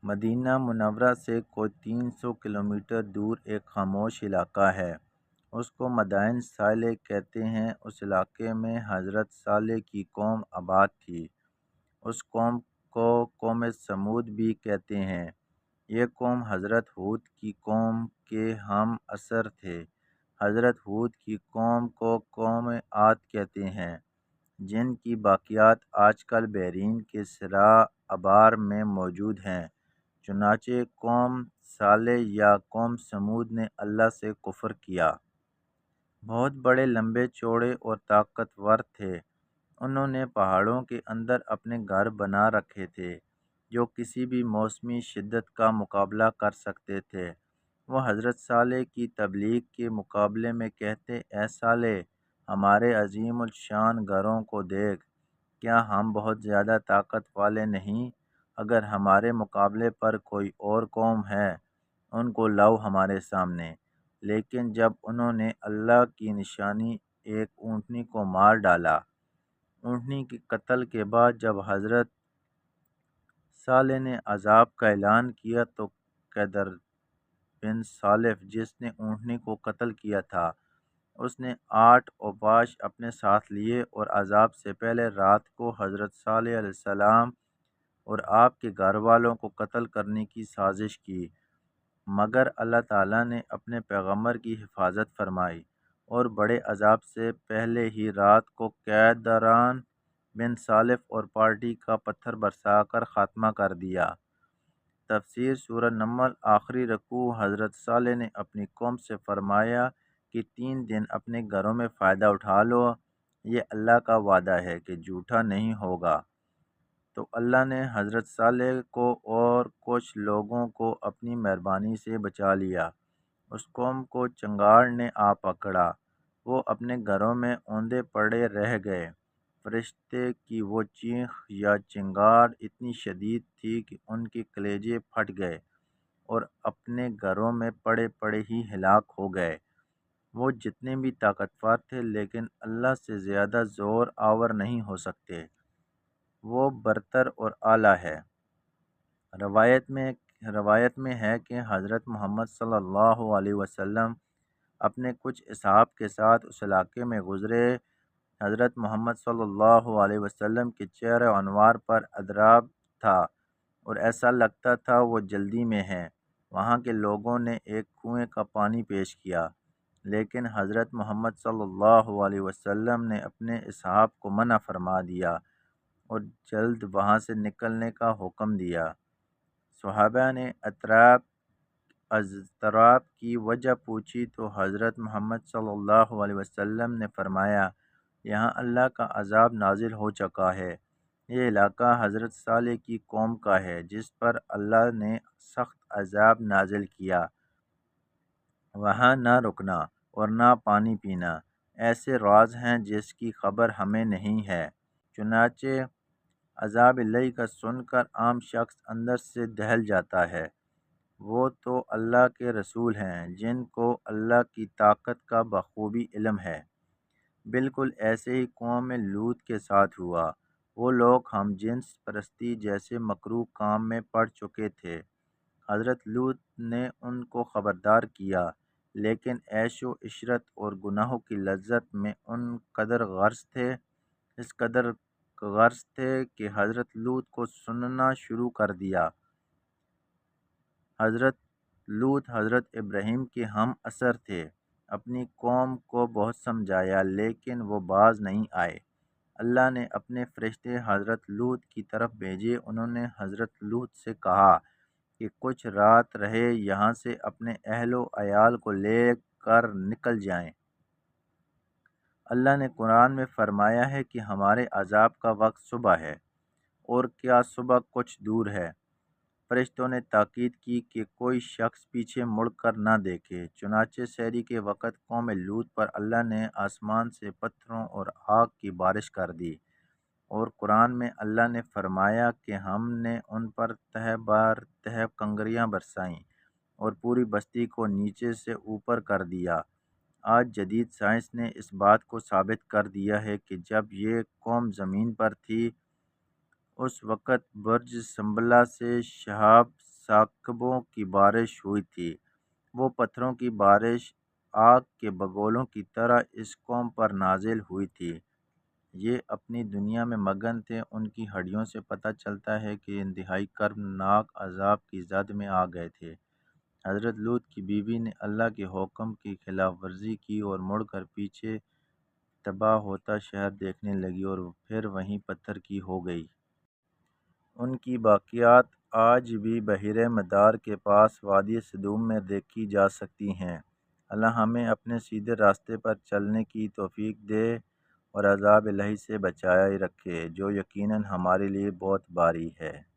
مدینہ منورہ سے کوئی 300 کلومیٹر دور ایک خاموش علاقہ ہے۔ اس کو مدائن صالح کہتے ہیں۔ اس علاقے میں حضرت صالح کی قوم آباد تھی۔ اس قوم کو قوم سمود بھی کہتے ہیں۔ یہ قوم حضرت ہود کی قوم کے ہم عصر تھے۔ حضرت ہود کی قوم کو قوم عاد کہتے ہیں، جن کی باقیات آج کل بحرین کے صحرا ابار میں موجود ہیں۔ چنانچہ قوم صالح یا قوم سمود نے اللہ سے کفر کیا۔ بہت بڑے، لمبے چوڑے اور طاقتور تھے۔ انہوں نے پہاڑوں کے اندر اپنے گھر بنا رکھے تھے جو کسی بھی موسمی شدت کا مقابلہ کر سکتے تھے۔ وہ حضرت صالح کی تبلیغ کے مقابلے میں کہتے، اے صالح، ہمارے عظیم الشان گھروں کو دیکھ، کیا ہم بہت زیادہ طاقت والے نہیں؟ اگر ہمارے مقابلے پر کوئی اور قوم ہے، ان کو لاؤ ہمارے سامنے۔ لیکن جب انہوں نے اللہ کی نشانی ایک اونٹنی کو مار ڈالا۔ اونٹنی کے قتل کے بعد جب حضرت صالح نے عذاب کا اعلان کیا تو قیدر بن صالف، جس نے اونٹنی کو قتل کیا تھا، اس نے 8 اوباش اپنے ساتھ لیے اور عذاب سے پہلے رات کو حضرت صالح علیہ السلام اور آپ کے گھر والوں کو قتل کرنے کی سازش کی، مگر اللہ تعالیٰ نے اپنے پیغمبر کی حفاظت فرمائی اور بڑے عذاب سے پہلے ہی رات کو قیدران بن صالف اور پارٹی کا پتھر برسا کر خاتمہ کر دیا۔ تفسیر سورہ نمل، آخری رکوع۔ حضرت صالح نے اپنی قوم سے فرمایا کہ 3 دن اپنے گھروں میں فائدہ اٹھا لو، یہ اللہ کا وعدہ ہے کہ جھوٹا نہیں ہوگا۔ تو اللہ نے حضرت صالح کو اور کچھ لوگوں کو اپنی مہربانی سے بچا لیا۔ اس قوم کو چنگاڑ نے آ پکڑا، وہ اپنے گھروں میں اوندے پڑے رہ گئے۔ فرشتے کی وہ چیخ یا چنگاڑ اتنی شدید تھی کہ ان کے کلیجے پھٹ گئے اور اپنے گھروں میں پڑے پڑے ہی ہلاک ہو گئے۔ وہ جتنے بھی طاقتور تھے لیکن اللہ سے زیادہ زور آور نہیں ہو سکتے۔ وہ برتر اور اعلیٰ ہے۔ روایت میں ہے کہ حضرت محمد صلی اللہ علیہ وسلم اپنے کچھ اصحاب کے ساتھ اس علاقے میں گزرے۔ حضرت محمد صلی اللہ علیہ وسلم کے چہرہ انوار پر اضطراب تھا اور ایسا لگتا تھا وہ جلدی میں ہیں۔ وہاں کے لوگوں نے ایک کنویں کا پانی پیش کیا، لیکن حضرت محمد صلی اللہ علیہ وسلم نے اپنے اصحاب کو منع فرما دیا اور جلد وہاں سے نکلنے کا حکم دیا۔ صحابہ نے اضطراب کی وجہ پوچھی تو حضرت محمد صلی اللہ علیہ وسلم نے فرمایا، یہاں اللہ کا عذاب نازل ہو چکا ہے۔ یہ علاقہ حضرت صالح کی قوم کا ہے جس پر اللہ نے سخت عذاب نازل کیا۔ وہاں نہ رکنا اور نہ پانی پینا ایسے راز ہیں جس کی خبر ہمیں نہیں ہے۔ چنانچہ عذاب الہی کا سن کر عام شخص اندر سے دہل جاتا ہے۔ وہ تو اللہ کے رسول ہیں جن کو اللہ کی طاقت کا بخوبی علم ہے۔ بالکل ایسے ہی قوم لوط کے ساتھ ہوا۔ وہ لوگ ہم جنس پرستی جیسے مکروہ کام میں پڑ چکے تھے۔ حضرت لوط نے ان کو خبردار کیا، لیکن عیش و عشرت اور گناہوں کی لذت میں ان قدر غرق تھے، اس قدر غرق تھے کہ حضرت لوط کو سننا شروع کر دیا۔ حضرت لوط حضرت ابراہیم کے ہم عصر تھے۔ اپنی قوم کو بہت سمجھایا لیکن وہ باز نہیں آئے۔ اللہ نے اپنے فرشتے حضرت لوط کی طرف بھیجے۔ انہوں نے حضرت لوط سے کہا کہ کچھ رات رہے یہاں سے اپنے اہل و عیال کو لے کر نکل جائیں۔ اللہ نے قرآن میں فرمایا ہے کہ ہمارے عذاب کا وقت صبح ہے، اور کیا صبح کچھ دور ہے؟ فرشتوں نے تاکید کی کہ کوئی شخص پیچھے مڑ کر نہ دیکھے۔ چنانچہ سحری کے وقت قوم لوط پر اللہ نے آسمان سے پتھروں اور آگ کی بارش کر دی، اور قرآن میں اللہ نے فرمایا کہ ہم نے ان پر تہہ بار تہہ کنکریاں برسائیں اور پوری بستی کو نیچے سے اوپر کر دیا۔ آج جدید سائنس نے اس بات کو ثابت کر دیا ہے کہ جب یہ قوم زمین پر تھی اس وقت برج سنبلا سے شہاب ثاقبوں کی بارش ہوئی تھی۔ وہ پتھروں کی بارش آگ کے بگولوں کی طرح اس قوم پر نازل ہوئی تھی۔ یہ اپنی دنیا میں مگن تھے۔ ان کی ہڈیوں سے پتہ چلتا ہے کہ انتہائی کربناک عذاب کی زد میں آ گئے تھے۔ حضرت لوط کی بیوی نے اللہ کے حکم کی خلاف ورزی کی اور مڑ کر پیچھے تباہ ہوتا شہر دیکھنے لگی اور پھر وہیں پتھر کی ہو گئی۔ ان کی باقیات آج بھی بحیرہ مدار کے پاس وادی سدوم میں دیکھی جا سکتی ہیں۔ اللہ ہمیں اپنے سیدھے راستے پر چلنے کی توفیق دے اور عذاب الہی سے بچائے رکھے، جو یقیناً ہمارے لیے بہت بھاری ہے۔